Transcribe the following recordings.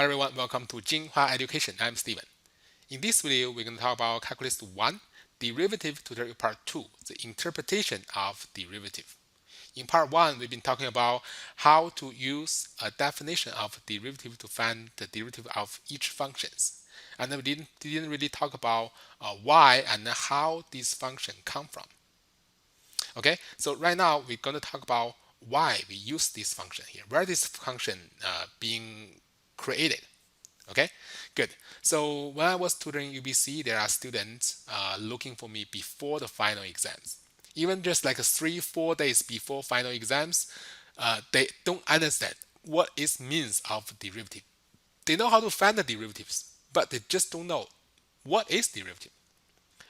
everyone, welcome to Jinghua Education. I'm Steven. In this video, we're going to talk about Calculus 1, Derivative Tutorial Part 2, the interpretation of derivative. In Part 1, we've been talking about how to use a definition of derivative to find the derivative of each functions. And then we didn't really talk about why and how these functions come from. Okay, so right now we're going to talk about why we use this function here, where this function being created. Okay, good. So when I was tutoring UBC, there are students looking for me before the final exams. Even just like 3-4 days before final exams, they don't understand what is means of derivative. They know how to find the derivatives, but they just don't know what is derivative.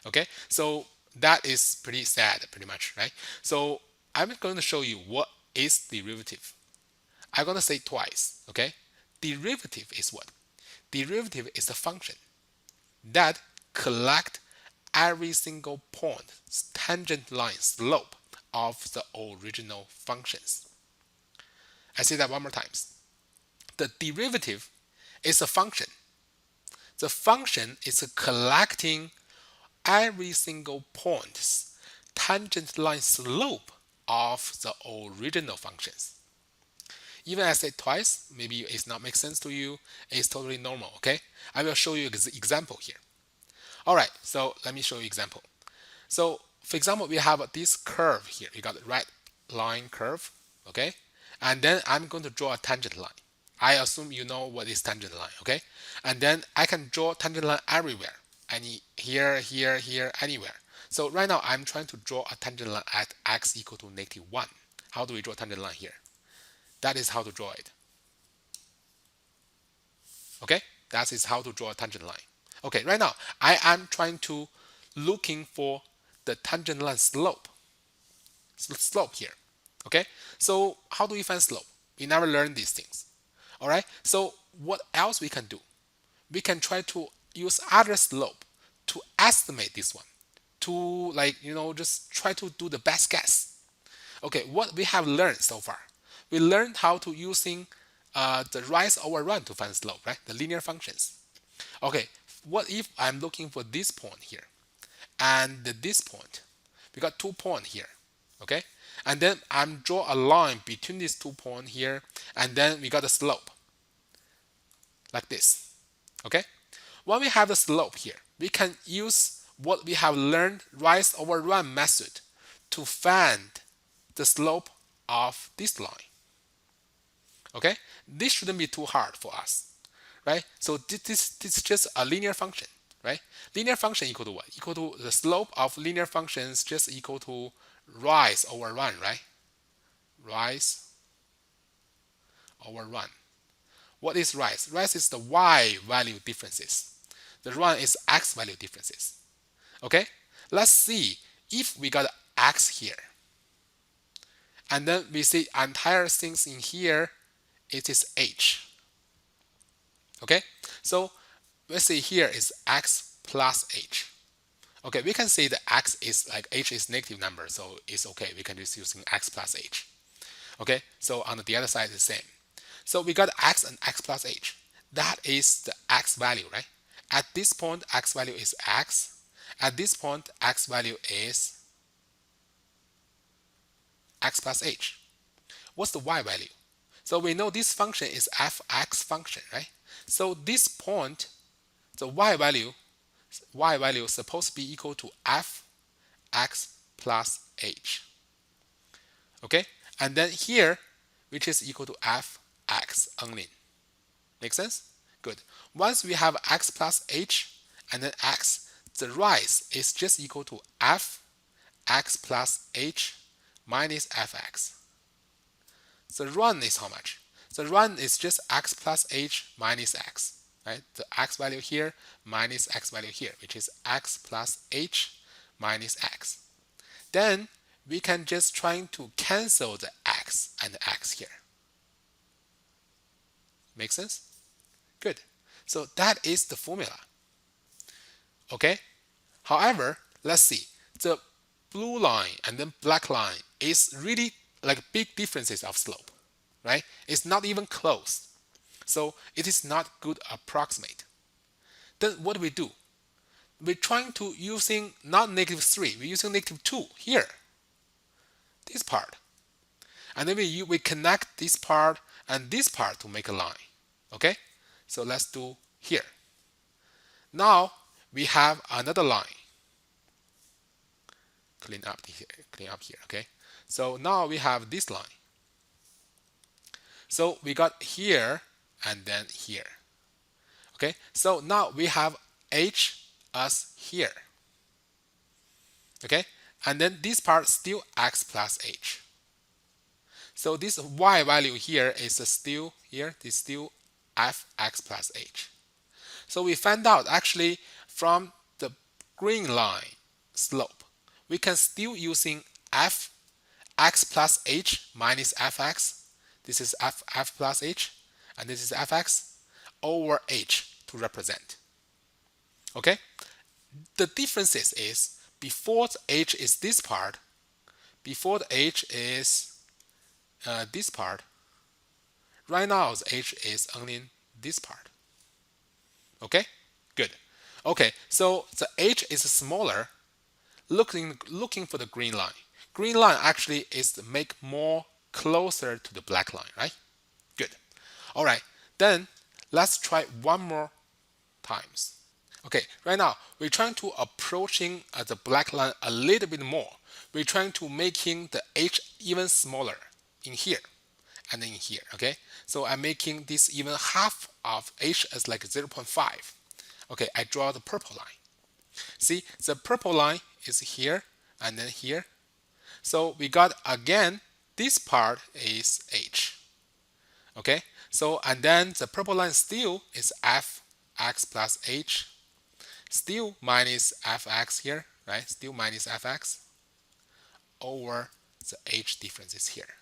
Okay, so that is pretty sad, pretty much, right? So I'm going to show you what is derivative. I'm going to say it twice. Okay, derivative is what? Derivative is a function that collect every single point, tangent line, slope of the original functions. I say that one more time. The derivative is a function. The function is collecting every single point's tangent line slope of the original functions. Even I said twice, maybe it's not make sense to you. It's totally normal, okay? I will show you an example here. All right, so let me show you example. So for example, we have this curve here. We got the right line curve, okay? And then I'm going to draw a tangent line. I assume you know what is tangent line, okay? And then I can draw tangent line everywhere. Here, anywhere. So right now I'm trying to draw a tangent line at x equal to -1. How do we draw a tangent line here? That is how to draw it. Okay, that is how to draw a tangent line. Okay, right now I am trying to looking for the tangent line slope here. Okay, so how do we find slope? We never learned these things. All right, so what else we can do? We can try to use other slope to estimate this one, to just try to do the best guess. Okay, what we have learned so far, we learned how to using the rise over run to find slope, right? The linear functions. Okay, what if I'm looking for this point here and this point? We got 2 points here, okay? And then I'm draw a line between these 2 points here, and then we got a slope like this, okay? When we have the slope here, we can use what we have learned rise over run method to find the slope of this line. Okay, this shouldn't be too hard for us, right? So this is just a linear function, right? Linear function equal to what? Equal to the slope of linear functions just equal to rise over run, right? Rise over run. What is rise? Rise is the y value differences. The run is x value differences. Okay, let's see if we got x here, and then we see entire things in here. It is h. Okay, so let's say here is x plus h. Okay, we can say that x is like h is negative number, so it's okay. We can just using x plus h. Okay, so on the other side is the same. So we got x and x plus h. That is the x value, right? At this point, x value is x. At this point, x value is x plus h. What's the y value? So we know this function is f(x) function, right? So this point, the y value is supposed to be equal to f(x) plus h. Okay, and then here, which is equal to f(x) only. Make sense? Good. Once we have x plus h and then x, the rise is just equal to f(x) plus h minus fx. The run is how much? The run is just x plus h minus x, right? The x value here minus x value here, which is x plus h minus x. Then we can just trying to cancel the x and the x here. Make sense? Good. So that is the formula. Okay? However, let's see. The blue line and then black line is really like big differences of slope, right? It's not even close. So it is not good approximate. Then what do we do? We're trying to using not -3, we're using -2 here, this part. And then we connect this part and this part to make a line. Okay? So let's do here. Now we have another line. Clean up here, okay? So now we have this line. So we got here and then here. Okay? So now we have h as here. Okay? And then this part still x plus h. So this y value here is still here, is still fx plus h. So we find out actually from the green line slope, we can still using f(x plus h minus fx. This is f plus h, and this is fx over h to represent. Okay? The difference is before the h is this part, before the h is this part, right now the h is only this part. Okay? Good. Okay, so the h is smaller, looking for the green line. Green line actually is to make more closer to the black line, right? Good. All right, then let's try one more times. Okay, right now we're trying to approaching the black line a little bit more. We're trying to making the h even smaller in here and then in here. Okay, so I'm making this even half of h as like 0.5. Okay, I draw the purple line. See, the purple line is here and then here. So we got again, this part is h. Okay, so and then the purple line still is fx plus h, still minus fx here, right? Still minus fx over the h difference is here.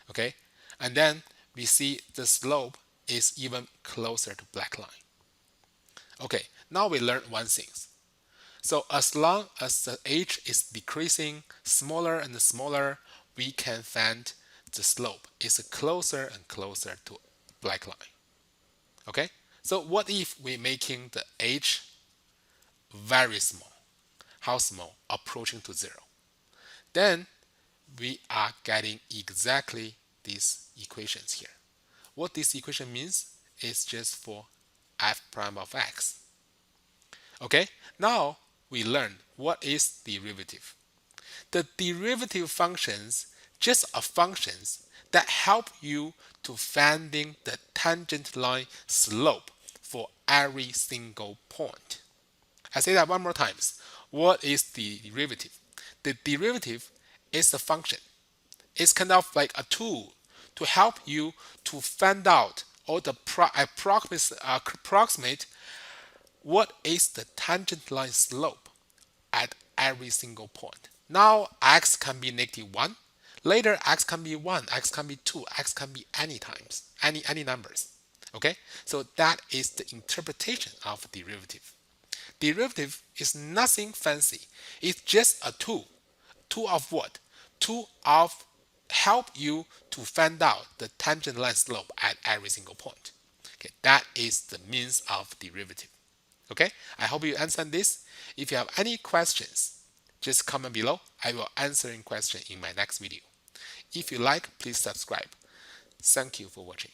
Okay, and then we see the slope is even closer to black line. Okay, now we learned one thing. So as long as the h is decreasing smaller and smaller, we can find the slope is closer and closer to black line. Okay, so what if we're making the h very small? How small? Approaching to 0. Then we are getting exactly these equations here. What this equation means is just for f prime of x. Okay, now we learned what is derivative. The derivative functions just are functions that help you to finding the tangent line slope for every single point. I say that one more time. What is the derivative? The derivative is a function. It's kind of like a tool to help you to find out or the approximate what is the tangent line slope at every single point. Now x can be -1. Later x can be 1, x can be 2, x can be any times, any numbers. Okay? So that is the interpretation of derivative. Derivative is nothing fancy. It's just a tool. Tool of what? Tool of help you to find out the tangent line slope at every single point. Okay, that is the means of derivative. Okay, I hope you understand this. If you have any questions, just comment below. I will answer in question in my next video. If you like, please subscribe. Thank you for watching.